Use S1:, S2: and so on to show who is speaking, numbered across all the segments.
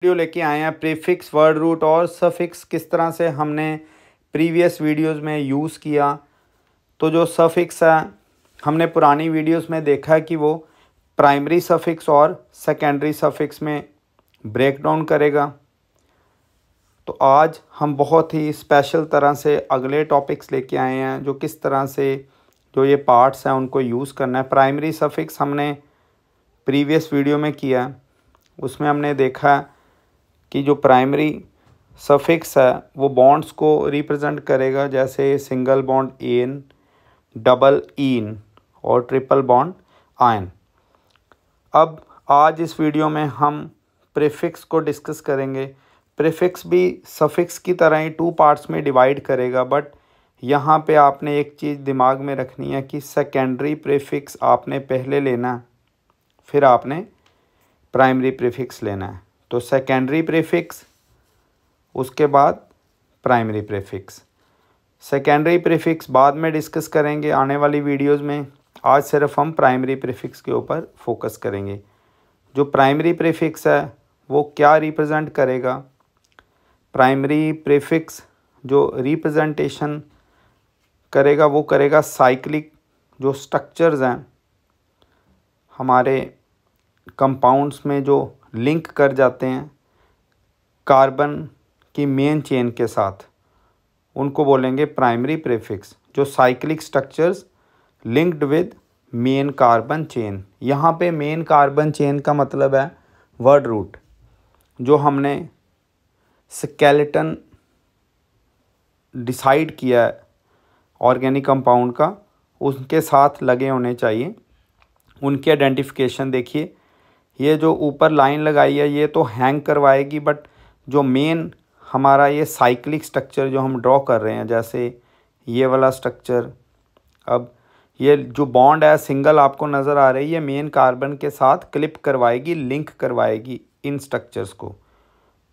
S1: Video लेके आए हैं प्रीफिक्स, वर्ड रूट और सफिक्स किस तरह से हमने प्रीवियस वीडियोस में यूज़ किया। तो जो सफिक्स है हमने पुरानी वीडियोस में देखा है कि वो प्राइमरी सफिक्स और सेकेंडरी सफिक्स में ब्रेक डाउन करेगा। तो आज हम बहुत ही स्पेशल तरह से अगले टॉपिक्स लेके आए हैं जो किस तरह से जो ये पार्ट्स हैं उनको यूज़ करना है। प्राइमरी सफिक्स हमने प्रीवियस वीडियो में किया है, उसमें हमने देखा कि जो प्राइमरी सफिक्स है वो बॉन्ड्स को रिप्रेजेंट करेगा, जैसे सिंगल बॉन्ड एन, डबल ईन और ट्रिपल बॉन्ड आयन। अब आज इस वीडियो में हम प्रीफिक्स को डिस्कस करेंगे। प्रीफिक्स भी सफिक्स की तरह ही टू पार्ट्स में डिवाइड करेगा, बट यहाँ पे आपने एक चीज़ दिमाग में रखनी है कि सेकेंडरी प्रीफिक्स आपने पहले लेना है, फिर आपने प्राइमरी प्रीफिक्स लेना है। तो सेकेंडरी प्रीफिक्स, उसके बाद प्राइमरी प्रीफिक्स। सेकेंडरी प्रीफिक्स बाद में डिस्कस करेंगे आने वाली वीडियोस में। आज सिर्फ हम प्राइमरी प्रीफिक्स के ऊपर फोकस करेंगे। जो प्राइमरी प्रीफिक्स है वो क्या रिप्रेजेंट करेगा? प्राइमरी प्रीफिक्स जो रिप्रेजेंटेशन करेगा वो करेगा साइक्लिक जो स्ट्रक्चर्स हैं हमारे कंपाउंड्स में जो लिंक कर जाते हैं कार्बन की मेन चेन के साथ, उनको बोलेंगे प्राइमरी प्रीफिक्स। जो cyclic structures linked with main carbon chain. यहाँ पे मेन कार्बन चेन का मतलब है वर्ड रूट, जो हमने स्केलेटन डिसाइड किया है ऑर्गेनिक कंपाउंड का, उनके साथ लगे होने चाहिए। उनकी आइडेंटिफिकेशन देखिए, ये जो ऊपर लाइन लगाई है ये तो हैंग करवाएगी, बट जो मेन हमारा ये साइक्लिक स्ट्रक्चर जो हम ड्रॉ कर रहे हैं, जैसे ये वाला स्ट्रक्चर, अब ये जो बॉन्ड है सिंगल आपको नज़र आ रही है, ये मेन कार्बन के साथ क्लिप करवाएगी, लिंक करवाएगी इन स्ट्रक्चर्स को।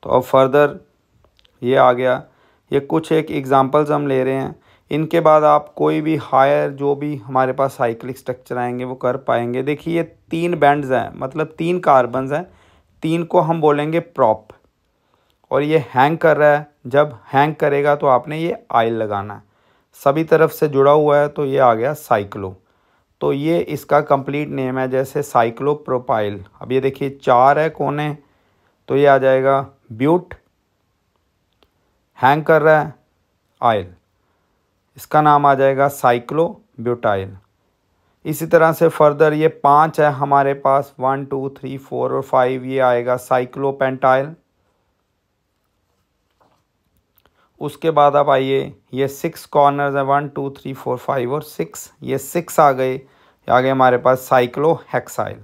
S1: तो अब फर्दर ये आ गया, ये कुछ एक एग्जांपल्स हम ले रहे हैं। इनके बाद आप कोई भी हायर जो भी हमारे पास साइक्लिक स्ट्रक्चर आएंगे वो कर पाएंगे। देखिए ये 3 बैंड्स हैं, मतलब 3 कार्बन्स हैं, 3 को हम बोलेंगे प्रॉप। और ये हैंग कर रहा है, जब हैंग करेगा तो आपने ये आयल लगाना है, सभी तरफ से जुड़ा हुआ है, तो ये आ गया साइक्लो। तो ये इसका कंप्लीट नेम है, जैसे साइक्लोप्रोपाइल। अब ये देखिए 4 है कोने, तो ये आ जाएगा ब्यूट, हैंग कर रहा है आयल, इसका नाम आ जाएगा साइक्लोब्यूटाइल। इसी तरह से फर्दर ये 5 है हमारे पास, 1 2 3 4 और 5, ये आएगा साइक्लोपेंटाइल। उसके बाद आप आइए, ये 6 कॉर्नर्स है, 1 2 3 4 5 और 6, ये 6 आ गए हमारे पास साइक्लोहेक्साइल।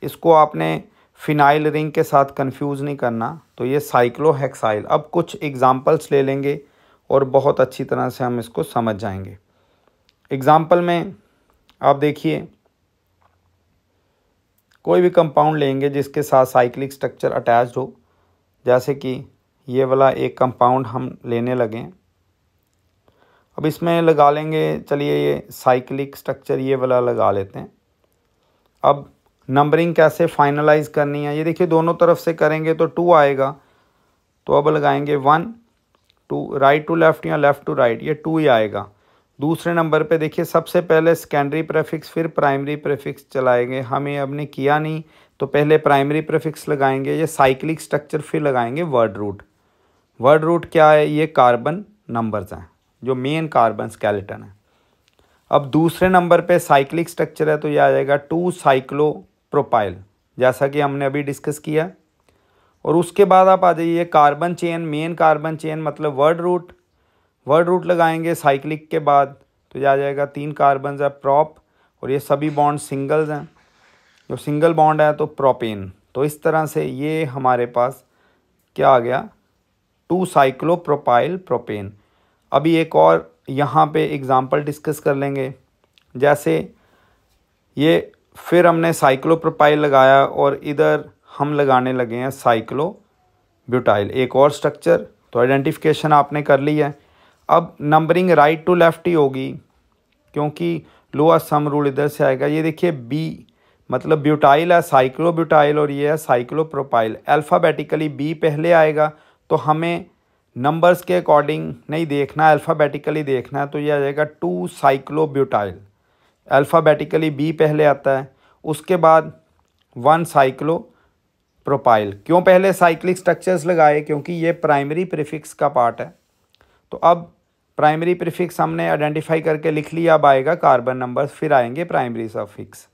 S1: इसको आपने फिनाइल रिंग के साथ कंफ्यूज नहीं करना, तो ये साइक्लोहेक्साइल। अब कुछ एग्जांपल्स ले लेंगे और बहुत अच्छी तरह से हम इसको समझ जाएंगे। एग्जांपल में आप देखिए, कोई भी कंपाउंड लेंगे जिसके साथ साइक्लिक स्ट्रक्चर अटैच्ड हो, जैसे कि ये वाला एक कंपाउंड हम लेने लगे। अब इसमें लगा लेंगे, चलिए ये साइक्लिक स्ट्रक्चर ये वाला लगा लेते हैं। अब नंबरिंग कैसे फाइनलाइज करनी है, ये देखिए दोनों तरफ से करेंगे तो 2 आएगा, तो अब लगाएंगे 1 2, राइट टू लेफ़्ट या लेफ़्ट टू राइट, ये 2 ही आएगा। दूसरे नंबर पे देखिए, सबसे पहले सेकेंडरी प्रीफिक्स फिर प्राइमरी प्रीफिक्स चलाएंगे। हमें अब ने किया नहीं, तो पहले प्राइमरी प्रीफिक्स लगाएंगे, ये साइक्लिक स्ट्रक्चर, फिर लगाएंगे वर्ड रूट। वर्ड रूट क्या है? ये कार्बन नंबर्स हैं, जो मेन कार्बन स्केलेटन है। अब दूसरे नंबर पे साइक्लिक स्ट्रक्चर है, तो ये आ जाएगा 2 साइक्लोप्रोपाइल, जैसा कि हमने अभी डिस्कस किया। और उसके बाद आप आ जाइए carbon chain, main carbon chain मतलब वर्ड रूट। वर्ड रूट लगाएंगे साइक्लिक के बाद, तो ये आ जाएगा 3 कार्बन है प्रॉप, और ये सभी बॉन्ड सिंगल्स हैं, जो सिंगल बॉन्ड है तो प्रोपेन। तो इस तरह से ये हमारे पास क्या आ गया, 2 साइक्लोप्रोपाइल प्रोपेन। अभी एक और यहाँ पे एग्जांपल डिस्कस कर लेंगे, जैसे ये फिर हमने साइक्लोप्रोपाइल लगाया और इधर हम लगाने लगे हैं साइक्लोब्यूटाइल, एक और स्ट्रक्चर। तो आइडेंटिफिकेशन आपने कर ली है। अब नंबरिंग राइट टू लेफ़्ट ही होगी, क्योंकि लोअर सम रूल इधर से आएगा। ये देखिए बी मतलब ब्यूटाइल है साइक्लोब्यूटाइल और ये है साइक्लोप्रोपाइल। अल्फ़ाबेटिकली बी पहले आएगा, तो हमें नंबर्स के अकॉर्डिंग नहीं देखना है, अल्फ़ाबेटिकली देखना है। तो ये आ जाएगा 2 साइक्लोब्यूटाइल। अल्फ़ाबेटिकली बी पहले आता है, उसके बाद 1 साइक्लोप्रोपाइल। क्यों पहले साइक्लिक स्ट्रक्चर्स लगाए? क्योंकि ये प्राइमरी प्रीफिक्स का पार्ट है। तो अब प्राइमरी प्रीफिक्स हमने आइडेंटिफाई करके लिख लिया। अब आएगा कार्बन नंबर्स, फिर आएंगे प्राइमरी सफिक्स।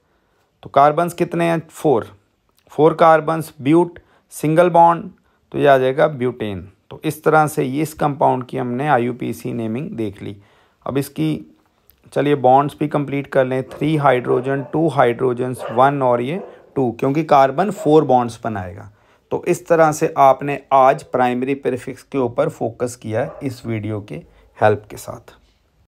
S1: तो कार्बन्स कितने हैं? 4 कार्बन्स। ब्यूट सिंगल बॉन्ड, तो ये आ जाएगा ब्यूटेन। तो इस तरह से ये इस कंपाउंड की हमने IUPAC नेमिंग देख ली। अब इसकी चलिए बॉन्ड्स भी कंप्लीट कर लें। 3 हाइड्रोजन, 2 हाइड्रोजन्स, 1 और ये 2, क्योंकि कार्बन 4 बॉन्ड्स बनाएगा। तो इस तरह से आपने आज प्राइमरी प्रीफिक्स के ऊपर फोकस किया है इस वीडियो के हेल्प के साथ।